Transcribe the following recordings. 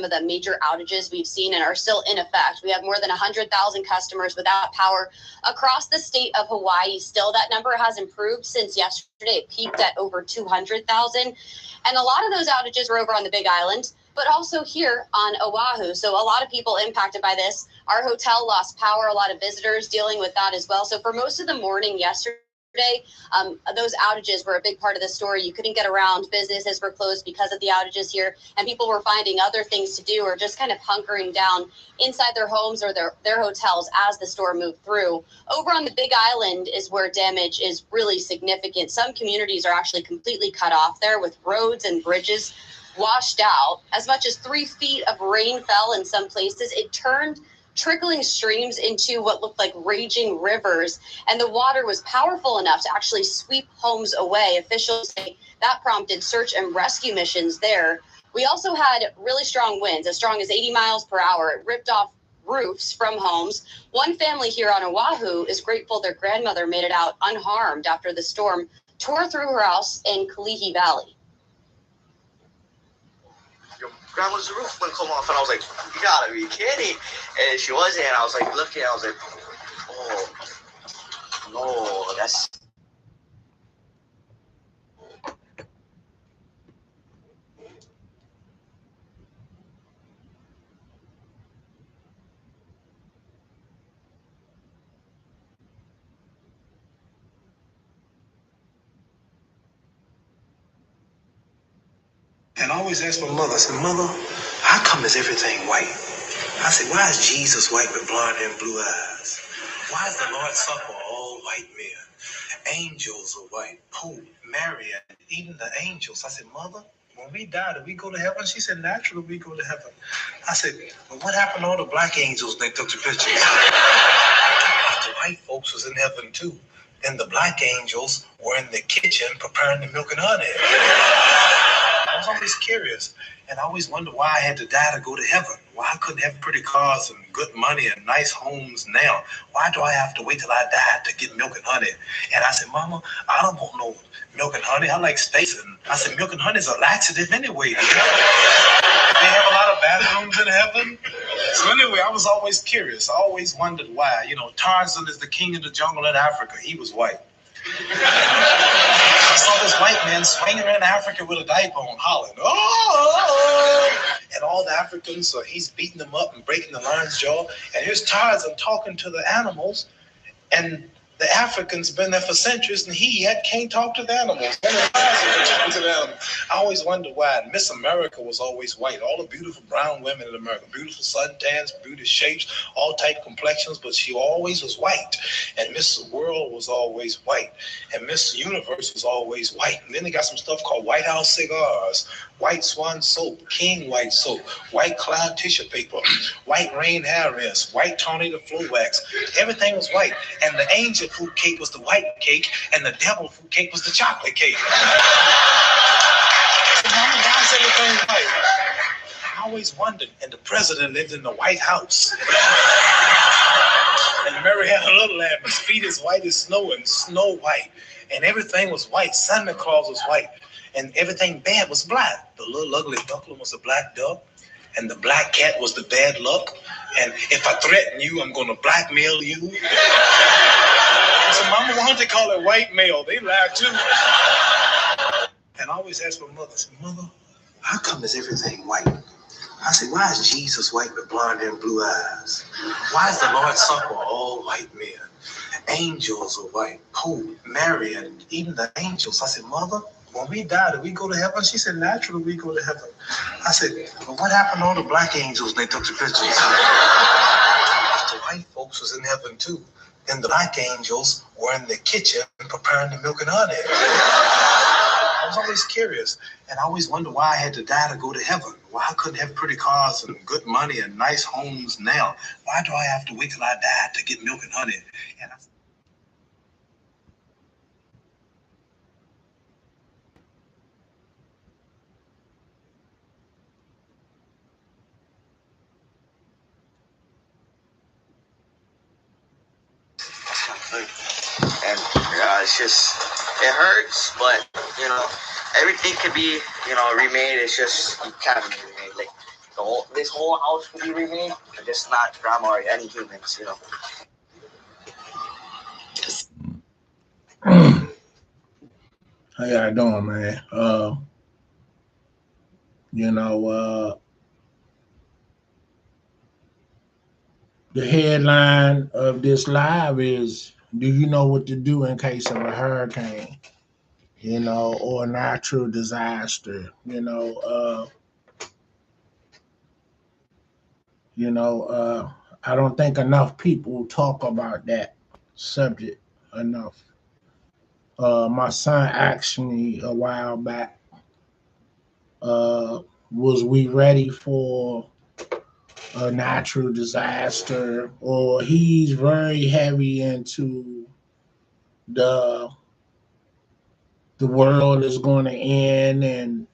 of the major outages we've seen and are still in effect. We have more than 100,000 customers without power across the state of Hawaii. Still, that number has improved since yesterday. It peaked at over 200,000. And a lot of those outages were over on the Big Island, but also here on Oahu. So a lot of people impacted by this. Our hotel lost power, a lot of visitors dealing with that as well. So for most of the morning yesterday, those outages were a big part of the story. You couldn't get around. Businesses were closed because of the outages here, and people were finding other things to do or just kind of hunkering down inside their homes or their hotels as the storm moved through. Over on the Big Island is where damage is really significant. Some communities are actually completely cut off there, with roads and bridges washed out. As much as 3 feet of rain fell in some places. It turned trickling streams into what looked like raging rivers, and the water was powerful enough to actually sweep homes away. Officials say that prompted search and rescue missions there. We also had really strong winds, as strong as 80 miles per hour. It ripped off roofs from homes. One family here on Oahu is grateful their grandmother made it out unharmed after the storm tore through her house in Kalihi Valley. Your grandma's roof wouldn't come off, and I was like, you gotta be kidding. And she wasn't, and I was like looking, I was like, oh no, that's And I always ask my mother, I said, Mother, how come is everything white? I said, why is Jesus white with blonde hair and blue eyes? Why is the Lord Supper all white men? Angels are white. Pope, Mary, and even the angels. I said, Mother, when we die, do we go to heaven? She said, naturally, we go to heaven. I said, well, what happened to all the black angels they took the pictures? The white folks was in heaven too. And the black angels were in the kitchen preparing the milk and honey. I was always curious, and I always wondered why I had to die to go to heaven. Why I couldn't have pretty cars and good money and nice homes now. Why do I have to wait till I die to get milk and honey? And I said, Mama, I don't want no milk and honey. I like steaks. And I said, milk and honey is a laxative anyway. They have a lot of bathrooms in heaven. So anyway, I was always curious. I always wondered why. You know, Tarzan is the king of the jungle in Africa. He was white. I saw this white man swinging around Africa with a diaper on, hollering, oh! And all the Africans, he's beating them up and breaking the lion's jaw. And here's Tarzan talking to the animals, and the Africans been there for centuries, and he can't talk to the animals. I always wondered why. Miss America was always white. All the beautiful brown women in America, beautiful suntans, beautiful shapes, all type complexions, but she always was white. And Miss World was always white. And Miss Universe was always white. And then they got some stuff called White House cigars, White Swan soap, King White soap, White Cloud tissue paper, White Rain hair rinse, White Tornado Throwbacks. Everything was white. And the angel food cake was the white cake, and the devil food cake was the chocolate cake. So, Mama, why is everything white? I always wondered. And the president lived in the White House. And Mary had a little lamb, his feet as white as snow, and Snow White. And everything was white. Santa Claus was white. And everything bad was black. The little ugly duckling was a black duck. And the black cat was the bad luck. And if I threaten you, I'm going to blackmail you. So Mama, why don't they call it white male? They lie too. And I always ask my mother, I said, Mother, how come is everything white? I said, why is Jesus white with blonde hair and blue eyes? Why is the Lord Supper all white men? Angels are white. Pope, Mary, and even the angels. I said, Mother, when we die, do we go to heaven? She said, naturally, we go to heaven. I said, well, what happened to all the black angels they took the pictures? The white folks was in heaven too. And the black angels were in the kitchen preparing the milk and honey. I was always curious, and I always wondered why I had to die to go to heaven. Why I couldn't have pretty cars and good money and nice homes now. Why do I have to wait till I die to get milk and honey? And and it's just, it hurts, but everything could be remade. It's just you can't be remade. Like this whole house could be remade, and just not grandma or any humans, you know. How y'all doing, man? You know, the headline of this live is, do you know what to do in case of a hurricane, you know, or a natural disaster? I don't think enough people talk about that subject enough. My son asked me a while back, uh, was we ready for a natural disaster? Or he's very heavy into the the world is going to end, and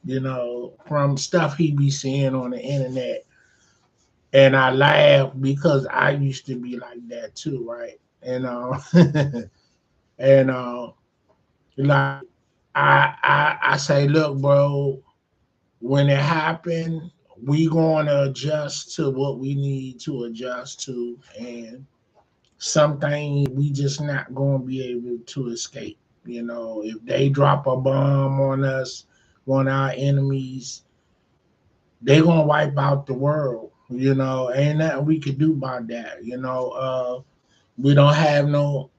from stuff he be seeing on the internet. And I laugh because I used to be like that too, right? And and like I say, look, bro, when it happened, we going to adjust to what we need to adjust to, and some things we just not going to be able to escape. If they drop a bomb on us, on our enemies, they going to wipe out the world. Ain't nothing we could do about that. We don't have no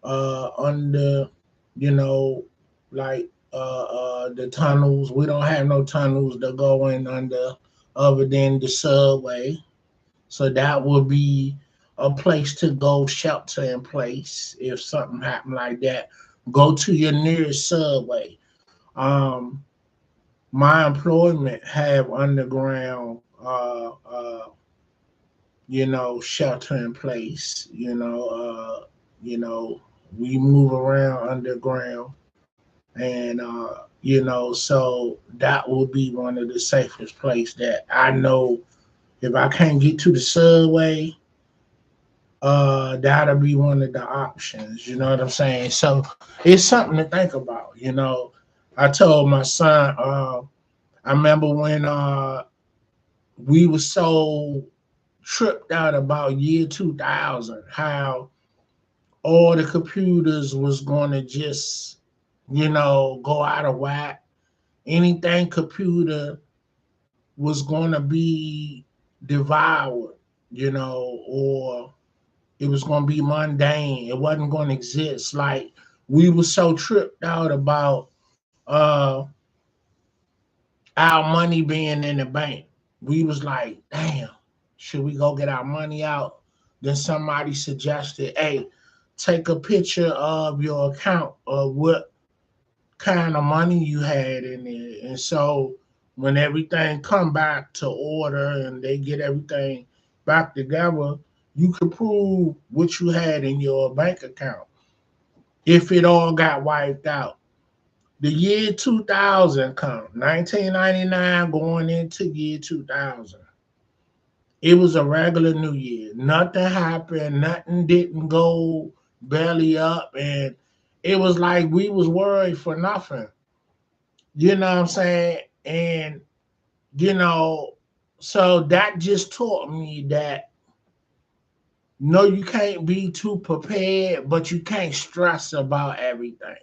under, you know, like the tunnels. We don't have no tunnels to go in under other than the subway. So that would be a place to go, shelter in place if something happened like that. Go to your nearest subway. Um, my employment have underground, shelter in place. You know, we move around underground, and so that will be one of the safest place that I know. If I can't get to the subway, that'll be one of the options. You know what I'm saying? So it's something to think about. I told my son, I remember when we were so tripped out about year 2000, how all the computers was going to just, go out of whack. Anything computer was going to be devoured, or it was going to be mundane. It wasn't going to exist. Like, we were so tripped out about our money being in the bank. We was like, damn, should we go get our money out? Then somebody suggested, hey, take a picture of your account of what kind of money you had in there. And so when everything come back to order and they get everything back together, you can prove what you had in your bank account if it all got wiped out. The year 2000 come, 1999 going into year 2000. It was a regular New Year. Nothing happened. Nothing didn't go belly up, and it was like we was worried for nothing. You know what I'm saying? And you know, so that just taught me that no, you can't be too prepared, but you can't stress about everything.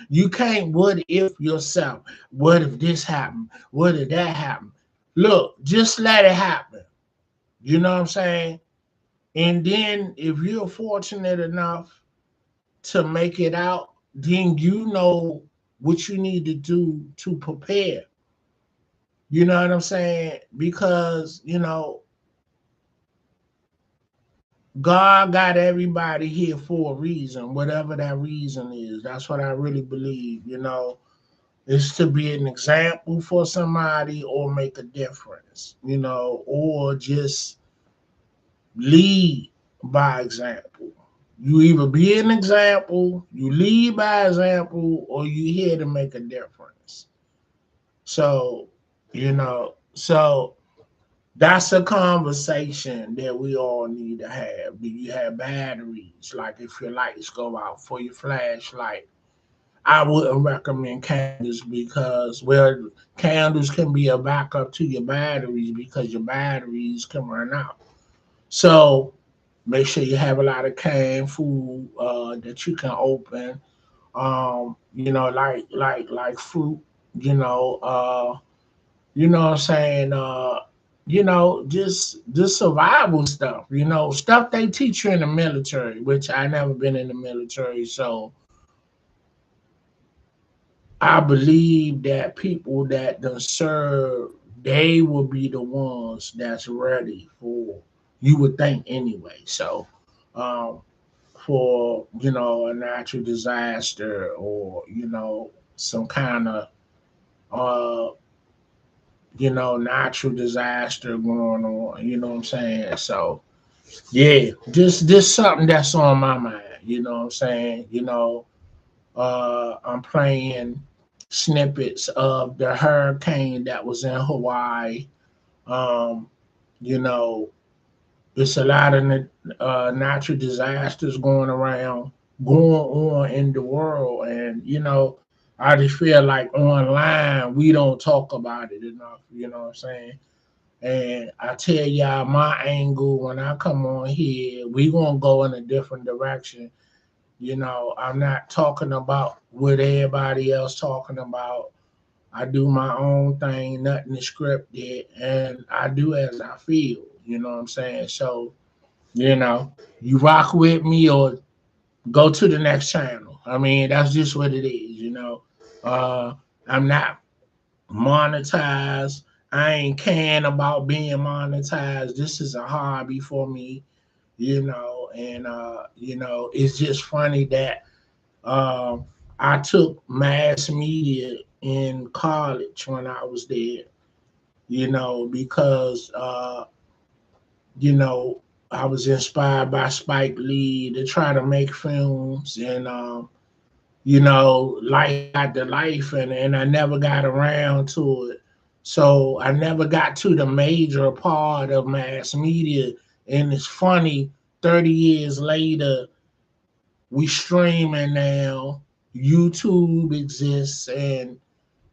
You can't what if yourself. What if this happened? What if that happened? Look, just let it happen. You know what I'm saying? And then if you're fortunate enough to make it out, then you know what you need to do to prepare. You know what I'm saying? Because, God got everybody here for a reason, whatever that reason is. That's what I really believe, is to be an example for somebody or make a difference, or just lead by example. You either be an example, you lead by example, or you here to make a difference. So, so that's a conversation that we all need to have. Do you have batteries? Like if your lights go out for your flashlight, I wouldn't recommend candles because, well, candles can be a backup to your batteries because your batteries can run out. So make sure you have a lot of canned food that you can open. Like fruit. You know, you know what I'm saying. Just survival stuff. Stuff they teach you in the military, which I never been in the military, so I believe that people that done serve, they will be the ones that's ready for. You would think anyway. So, um, for a natural disaster or some kind of uh natural disaster going on. You know what I'm saying? So yeah, just something that's on my mind. You know what I'm saying? I'm playing snippets of the hurricane that was in Hawaii. Um, you know, it's a lot of natural disasters going on in the world, and I just feel like online we don't talk about it enough. You know what I'm saying? And I tell y'all my angle when I come on here, we gonna go in a different direction. I'm not talking about what everybody else talking about. I do my own thing, nothing is scripted, and I do as I feel. You know what I'm saying? So, you rock with me or go to the next channel. I mean, that's just what it is. Uh, I'm not monetized. I ain't caring about being monetized. This is a hobby for me, and it's just funny that um, I took mass media in college when I was there, because you know, I was inspired by Spike Lee to try to make films, and life got to life, and I never got around to it. So I never got to the major part of mass media. And it's funny, 30 years later, we streaming now. YouTube exists, and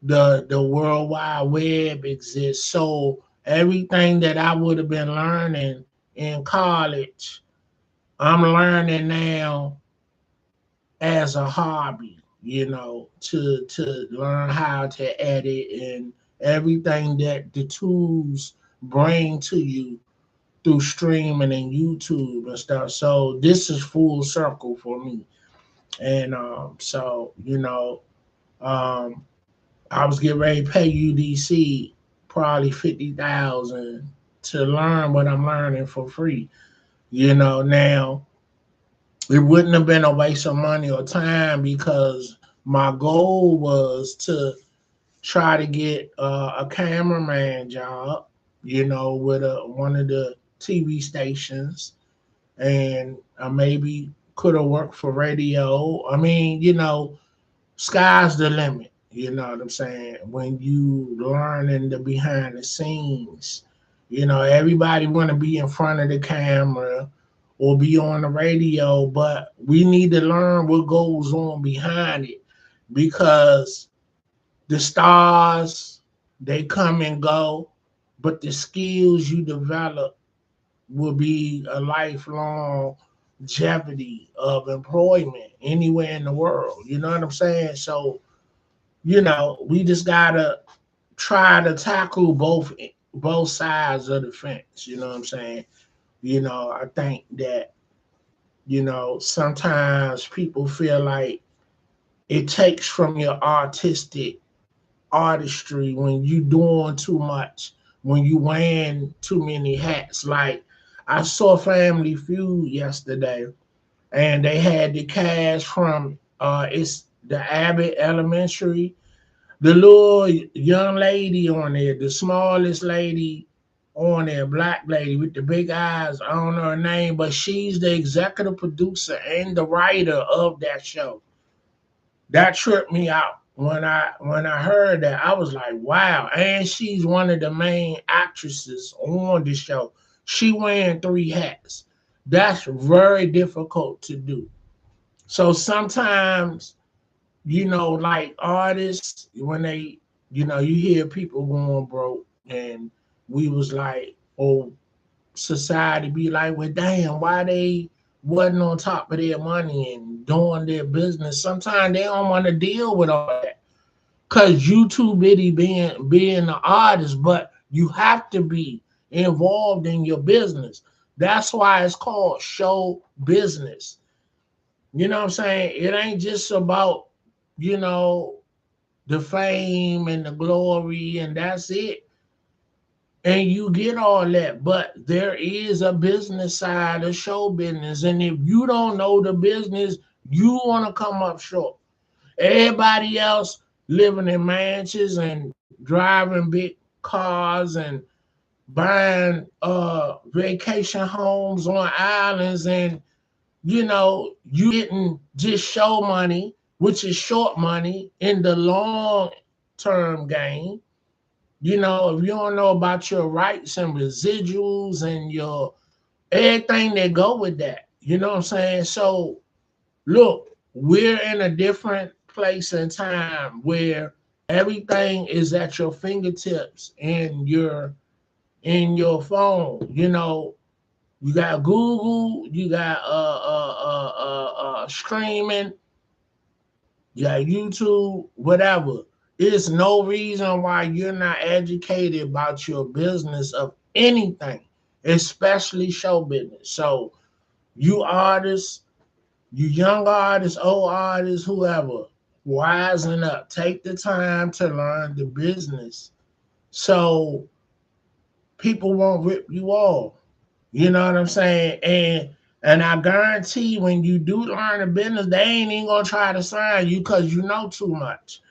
the World Wide Web exists. So everything that I would have been learning in college, I'm learning now as a hobby, to learn how to edit and everything that the tools bring to you through streaming and YouTube and stuff. So this is full circle for me. And um, I was getting ready to pay UDC probably 50,000 to learn what I'm learning for free. Now it wouldn't have been a waste of money or time because my goal was to try to get a cameraman job, with one of the TV stations, and I maybe could have worked for radio. I mean, sky's the limit. You know what I'm saying? When you learning the behind the scenes, everybody want to be in front of the camera or be on the radio, but we need to learn what goes on behind it because the stars, they come and go, but the skills you develop will be a lifelong longevity of employment anywhere in the world. You know what I'm saying? So, we just gotta try to tackle both sides of the fence. You know what I'm saying? I think that, sometimes people feel like it takes from your artistry when you doing too much, when you wearing too many hats. Like I saw Family Feud yesterday, and they had the cast from it's the Abbott Elementary, the little young lady on there, the smallest lady on there, black lady with the big eyes. I don't know her name, but she's the executive producer and the writer of that show. That tripped me out when I heard that. I was like, wow. And she's one of the main actresses on the show. She wearing three hats. That's very difficult to do. So sometimes like artists, when they, you hear people going broke, and we was like, oh, society be like, well, damn, why they wasn't on top of their money and doing their business? Sometimes they don't want to deal with all that because you too busy being an artist, but you have to be involved in your business. That's why it's called show business. You know what I'm saying? It ain't just about, you know, the fame and the glory and that's it. And you get all that, but there is a business side of show business. And if you don't know the business, you want to come up short. Everybody else living in mansions and driving big cars and buying vacation homes on islands, and you getting just show money, which is short money in the long term game. If you don't know about your rights and residuals and your everything that go with that, you know what I'm saying? So look, we're in a different place and time where everything is at your fingertips and you're in your phone. You got Google, you got streaming, you got YouTube, whatever. There's no reason why you're not educated about your business of anything, especially show business. So you artists, you young artists, old artists, whoever, wisen up. Take the time to learn the business so people won't rip you off. You know what I'm saying? And I guarantee when you do learn the business, they ain't even gonna try to sign you because you know too much.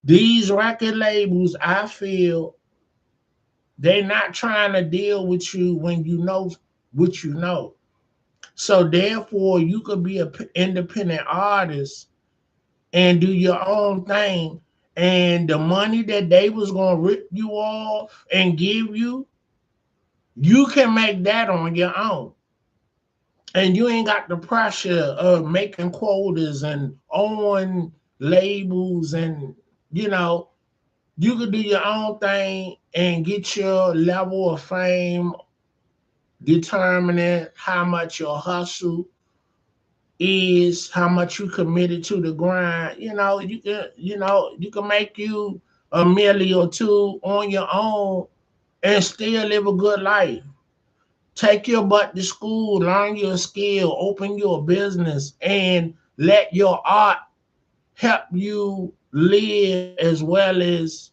These record labels, I feel, they not trying to deal with you when you know what you know. So therefore, you could be an independent artist and do your own thing, and the money that they was gonna rip you off and give you, you can make that on your own. And you ain't got the pressure of making quotas and owning labels, and you know you could do your own thing and get your level of fame determining how much your hustle is, how much you committed to the grind. You can make you a million or two on your own and still live a good life. Take your butt to school, learn your skill, open your business, and let your art help you live as well as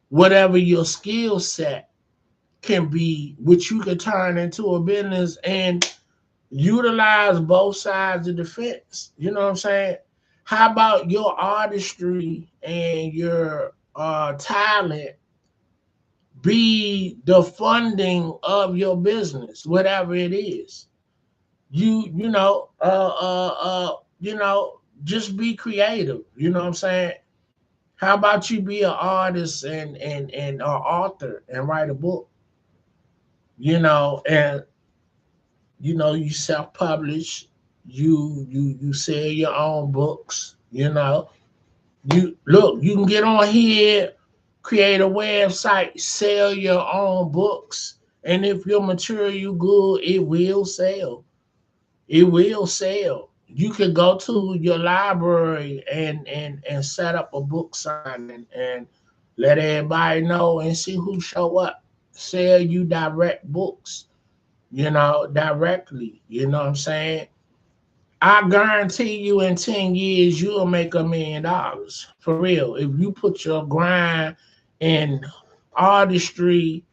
whatever your skill set can be, which you can turn into a business and utilize both sides of the fence. You know what I'm saying? How about your artistry and your talent be the funding of your business, whatever it is? Just be creative. You know what I'm saying? How about you be an artist and author and write a book? And you self-publish, you sell your own books. You can get on here, create a website, sell your own books, and if your material good, it will sell. You could go to your library and set up a book signing and let everybody know and see who show up. Sell you direct books, directly. You know what I'm saying? I guarantee you in 10 years you'll make $1 million. For real. If you put your grind and artistry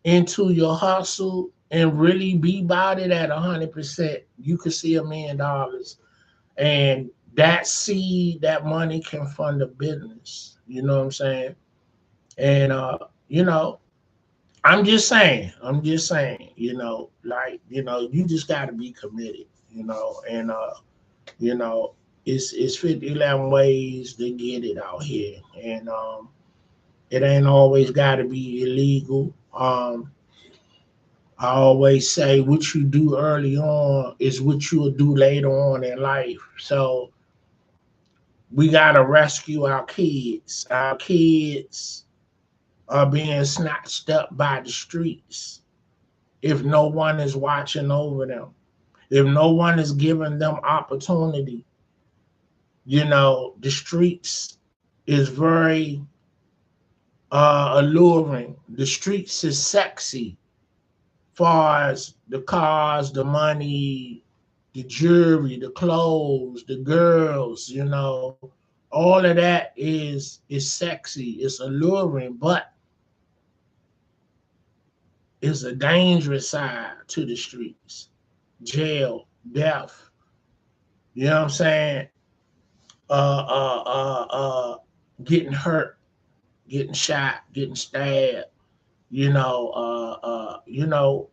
into your hustle and really be about it at 100%, you could see $1 million. And that seed, that money can fund a business. You know what I'm saying? And you know, I'm just saying, you just gotta be committed, and you know, it's 50 ways to get it out here. And it ain't always gotta be illegal. I always say what you do early on is what you'll do later on in life. So We gotta rescue our kids. Our kids are being snatched up by the streets if no one is watching over them, if no one is giving them opportunity. You know, the streets is very alluring. The streets is sexy, far as the cars, the money, the jewelry, the clothes, the girls. You know, all of that is sexy. It's alluring, but it's a dangerous side to the streets. Jail, death. You know what I'm saying? Uh, uh, uh, uh, Getting hurt, getting shot, getting stabbed. You know,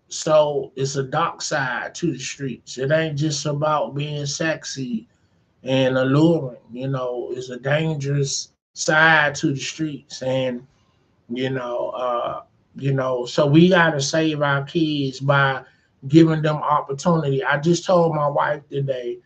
so it's a dark side to the streets. It ain't just about being sexy and alluring. You know, it's a dangerous side to the streets, and you know, so we gotta save our kids by giving them opportunity. I just told my wife today,